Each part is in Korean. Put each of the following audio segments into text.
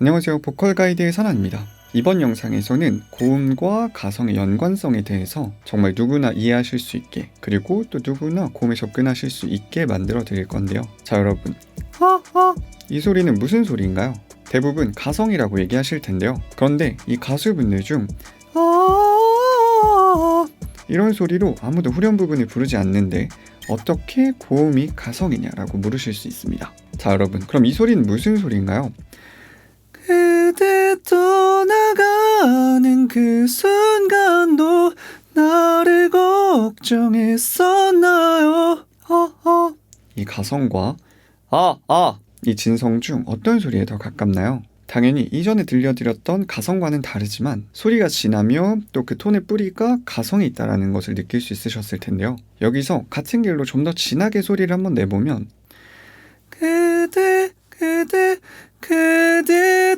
안녕하세요. 보컬 가이드의 선아입니다. 이번 영상에서는 고음과 가성의 연관성에 대해서 정말 누구나 이해하실 수 있게, 그리고 또 누구나 고음에 접근하실 수 있게 만들어 드릴 건데요. 자, 여러분, 이 소리는 무슨 소리인가요? 대부분 가성이라고 얘기하실 텐데요. 그런데 이 가수분들 중 이런 소리로 아무도 후렴 부분을 부르지 않는데 어떻게 고음이 가성이냐라고 물으실 수 있습니다. 자, 여러분, 그럼 이 소리는 무슨 소리인가요? 그대 떠나가는 그 순간도 나를 걱정했었나요? 이 가성과 이 진성 중 어떤 소리에 더 가깝나요? 당연히 이전에 들려드렸던 가성과는 다르지만 소리가 진하며 또 그 톤의 뿌리가 가성이 있다는 것을 느낄 수 있으셨을 텐데요. 여기서 같은 길로 좀 더 진하게 소리를 한번 내보면 그대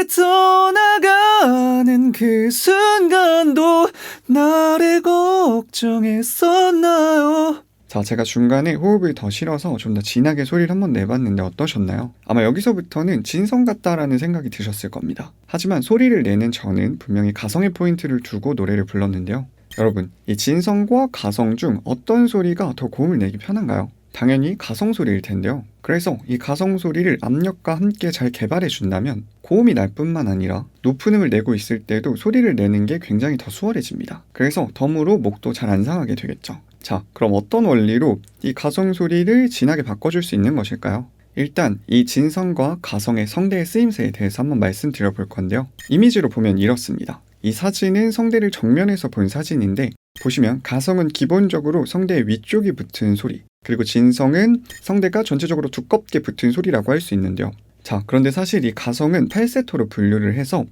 떠나가는 그 순간도 나를 걱정했었나요? 자, 제가 중간에 호흡을 더 실어서 좀 더 진하게 소리를 한번 내봤는데 어떠셨나요? 아마 여기서부터는 진성 같다라는 생각이 드셨을 겁니다. 하지만 소리를 내는 저는 분명히 가성의 포인트를 두고 노래를 불렀는데요. 여러분, 이 진성과 가성 중 어떤 소리가 더 고음을 내기 편한가요? 당연히 가성 소리일 텐데요. 그래서 이 가성 소리를 압력과 함께 잘 개발해 준다면 고음이 날 뿐만 아니라 높은 음을 내고 있을 때도 소리를 내는 게 굉장히 더 수월해집니다. 그래서 덤으로 목도 잘 안 상하게 되겠죠. 자, 그럼 어떤 원리로 이 가성 소리를 진하게 바꿔줄 수 있는 것일까요? 일단 이 진성과 가성의 성대의 쓰임새에 대해서 한번 말씀드려 볼 건데요. 이미지로 보면 이렇습니다. 이 사진은 성대를 정면에서 본 사진인데 보시면 가성은 기본적으로 성대의 위쪽이 붙은 소리, 그리고 진성은 성대가 전체적으로 두껍게 붙은 소리라고 할 수 있는데요. 자, 그런데 사실 이 가성은 팔세토로 분류를 해서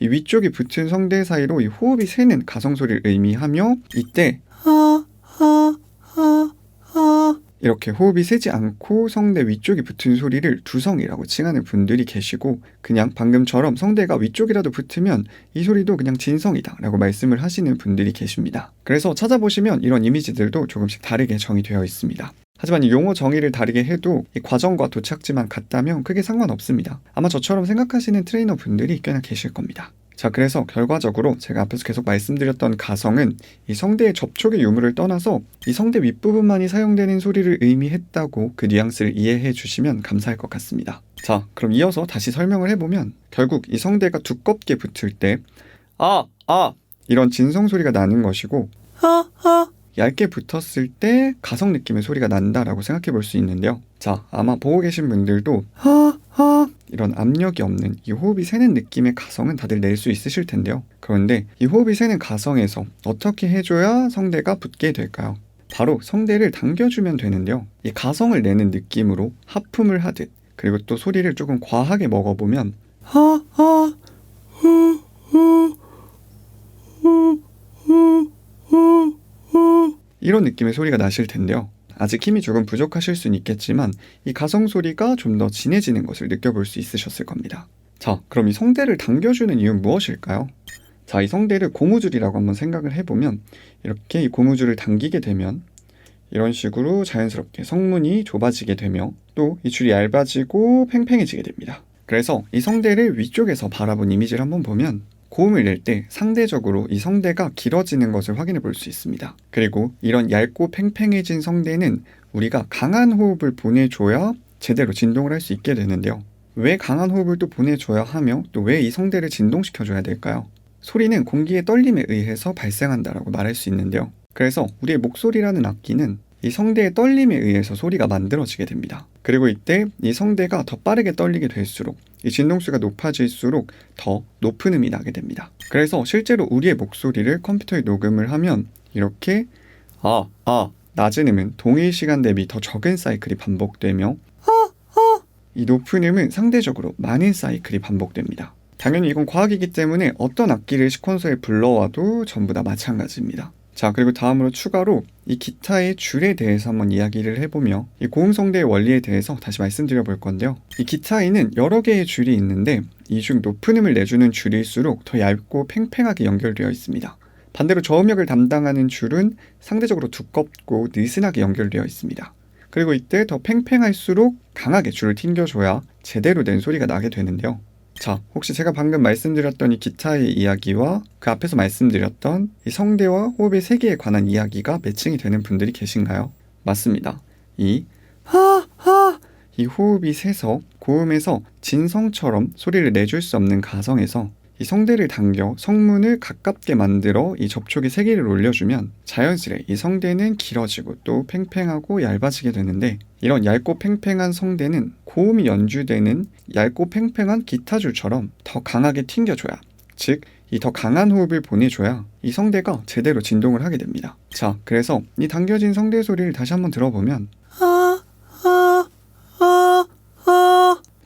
이 위쪽이 붙은 성대 사이로 이 호흡이 새는 가성 소리를 의미하며 이때 이렇게 호흡이 새지 않고 성대 위쪽이 붙은 소리를 두성이라고 칭하는 분들이 계시고, 그냥 방금처럼 성대가 위쪽이라도 붙으면 이 소리도 그냥 진성이다 라고 말씀을 하시는 분들이 계십니다. 그래서 찾아보시면 이런 이미지들도 조금씩 다르게 정의되어 있습니다. 하지만 이 용어 정의를 다르게 해도 이 과정과 도착지만 같다면 크게 상관없습니다. 아마 저처럼 생각하시는 트레이너 분들이 꽤나 계실 겁니다. 자, 그래서 결과적으로 제가 앞에서 계속 말씀드렸던 가성은 이 성대의 접촉의 유무를 떠나서 이 성대 윗부분만이 사용되는 소리를 의미했다고 그 뉘앙스를 이해해 주시면 감사할 것 같습니다. 자, 그럼 이어서 다시 설명을 해보면 결국 이 성대가 두껍게 붙을 때 이런 진성 소리가 나는 것이고 얇게 붙었을 때 가성 느낌의 소리가 난다라고 생각해 볼 수 있는데요. 자, 아마 보고 계신 분들도 이런 압력이 없는 이 호흡이 새는 느낌의 가성은 다들 낼 수 있으실 텐데요. 그런데 이 호흡이 새는 가성에서 어떻게 해줘야 성대가 붙게 될까요? 바로 성대를 당겨주면 되는데요. 이 가성을 내는 느낌으로 하품을 하듯, 그리고 또 소리를 조금 과하게 먹어보면 이런 느낌의 소리가 나실 텐데요. 아직 힘이 조금 부족하실 수는 있겠지만 이 가성 소리가 좀 더 진해지는 것을 느껴볼 수 있으셨을 겁니다. 자, 그럼 이 성대를 당겨주는 이유는 무엇일까요? 자, 이 성대를 고무줄이라고 한번 생각을 해보면 이렇게 이 고무줄을 당기게 되면 이런 식으로 자연스럽게 성문이 좁아지게 되며 또 이 줄이 얇아지고 팽팽해지게 됩니다. 그래서 이 성대를 위쪽에서 바라본 이미지를 한번 보면 고음을 낼 때 상대적으로 이 성대가 길어지는 것을 확인해 볼 수 있습니다. 그리고 이런 얇고 팽팽해진 성대는 우리가 강한 호흡을 보내줘야 제대로 진동을 할 수 있게 되는데요. 왜 강한 호흡을 또 보내줘야 하며 또 왜 이 성대를 진동시켜줘야 될까요? 소리는 공기의 떨림에 의해서 발생한다라고 말할 수 있는데요. 그래서 우리의 목소리라는 악기는 이 성대의 떨림에 의해서 소리가 만들어지게 됩니다. 그리고 이때 이 성대가 더 빠르게 떨리게 될수록 이 진동수가 높아질수록 더 높은 음이 나게 됩니다. 그래서 실제로 우리의 목소리를 컴퓨터에 녹음을 하면 이렇게 낮은 음은 동일 시간 대비 더 적은 사이클이 반복되며 이 높은 음은 상대적으로 많은 사이클이 반복됩니다. 당연히 이건 과학이기 때문에 어떤 악기를 시퀀서에 불러와도 전부 다 마찬가지입니다. 자, 그리고 다음으로 추가로 이 기타의 줄에 대해서 한번 이야기를 해보며 이 고음성대의 원리에 대해서 다시 말씀드려 볼 건데요. 이 기타에는 여러 개의 줄이 있는데 이 중 높은 음을 내주는 줄일수록 더 얇고 팽팽하게 연결되어 있습니다. 반대로 저음역을 담당하는 줄은 상대적으로 두껍고 느슨하게 연결되어 있습니다. 그리고 이때 더 팽팽할수록 강하게 줄을 튕겨줘야 제대로 된 소리가 나게 되는데요. 자, 혹시 제가 방금 말씀드렸던 이 기타의 이야기와 그 앞에서 말씀드렸던 이 성대와 호흡의 세계에 관한 이야기가 매칭이 되는 분들이 계신가요? 맞습니다. 이 호흡이 세서 고음에서 진성처럼 소리를 내줄 수 없는 가성에서 이 성대를 당겨 성문을 가깝게 만들어 이 접촉의 세기를 올려주면 자연스레 이 성대는 길어지고 또 팽팽하고 얇아지게 되는데, 이런 얇고 팽팽한 성대는 고음이 연주되는 얇고 팽팽한 기타줄처럼 더 강하게 튕겨줘야, 즉 이 더 강한 호흡을 보내줘야 이 성대가 제대로 진동을 하게 됩니다. 자, 그래서 이 당겨진 성대 소리를 다시 한번 들어보면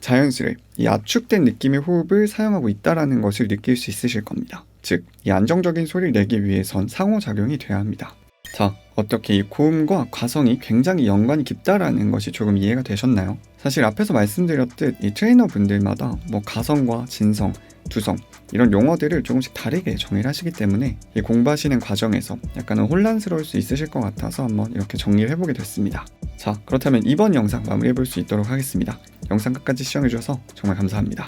자연스레 이 압축된 느낌의 호흡을 사용하고 있다는 것을 느낄 수 있으실 겁니다. 즉, 이 안정적인 소리를 내기 위해선 상호작용이 돼야 합니다. 자, 어떻게 이 고음과 가성이 굉장히 연관이 깊다라는 것이 조금 이해가 되셨나요? 사실 앞에서 말씀드렸듯 이 트레이너 분들마다 뭐 가성과 진성, 두성 이런 용어들을 조금씩 다르게 정의를 하시기 때문에 이 공부하시는 과정에서 약간은 혼란스러울 수 있으실 것 같아서 한번 이렇게 정리를 해보게 됐습니다. 자, 그렇다면 이번 영상 마무리해볼 수 있도록 하겠습니다. 영상 끝까지 시청해주셔서 정말 감사합니다.